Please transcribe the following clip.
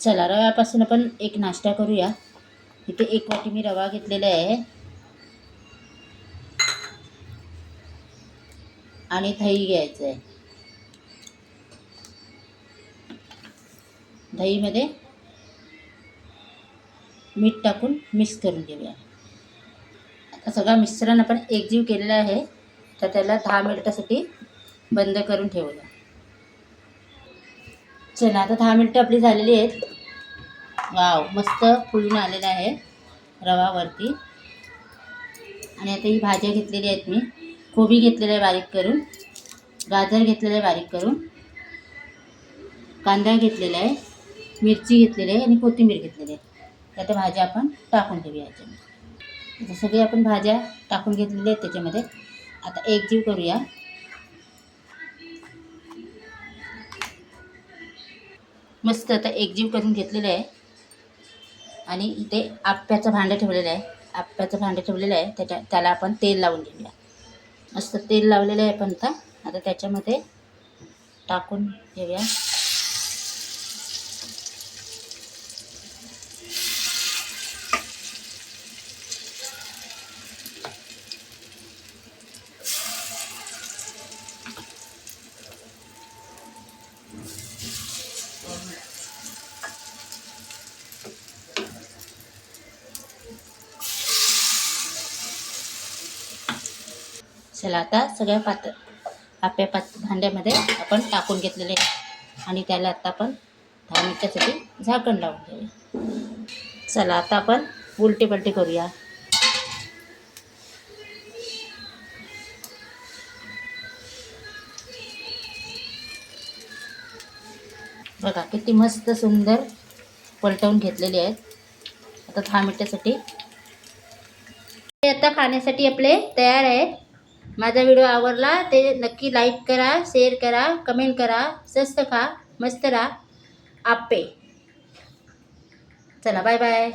चला रव्यापासून आपण एक नाश्ता करूया। इथे 1 वाटी मी रवा घेतलेला आहे आणि दही घ्यायचं आहे। दहीमध्ये मीठ टाकून मिक्स करून घेऊया। आता सगळं मिश्रण आपण एकजीव केलेलं आहे, तर त्याला 10 मिनिटासाठी बंद करून ठेवूया। चला आता 10 मिनिटं आपली झालेली आहेत। वाव, मस्त फुलून आलेला आहे रवावरती। आणि आता ही भाज्या घेतलेली आहेत मी। कोबी घेतलेला आहे बारीक करून, गाजर घेतलेलं आहे बारीक करून, कांदा घेतलेला आहे, मिरची घेतलेली आहे आणि कोथिंबीर घेतलेली आहे। त्या भाज्या आपण टाकून घेऊया याच्यामध्ये। आता सगळे आपण भाज्या टाकून घेतलेल्या आहेत त्याच्यामध्ये। आता एकजीव करूया। मस्त आता एकजीव करून घेतलेलं आहे। आणि इथे आप्याचं भांडं ठेवलेलं आहे, त्याला आपण तेल लावून घेऊया। मस्त तेल लावलेलं आहे आपण आता त्याच्यामध्ये टाकून घेऊया। चला आता सगळ्या भांड्यामध्ये आपण टाकून घेतलेले आहे आणि त्याला आता आपण 10 मिनिटासाठी झाकण लावून घेऊया। चला आता आपण उलटी पलटी करूया। बघा किती मस्त सुंदर पलटवून घेतलेले आहेत। आता 10 मिनिटासाठी आता खाण्यासाठी आपले तयार आहेत। माझा व्हिडिओ आवडला ते नक्की लाईक करा, शेअर करा, कमेंट करा। स्वस्त खा, मस्त राहा, आप्पे। चला बाय बाय।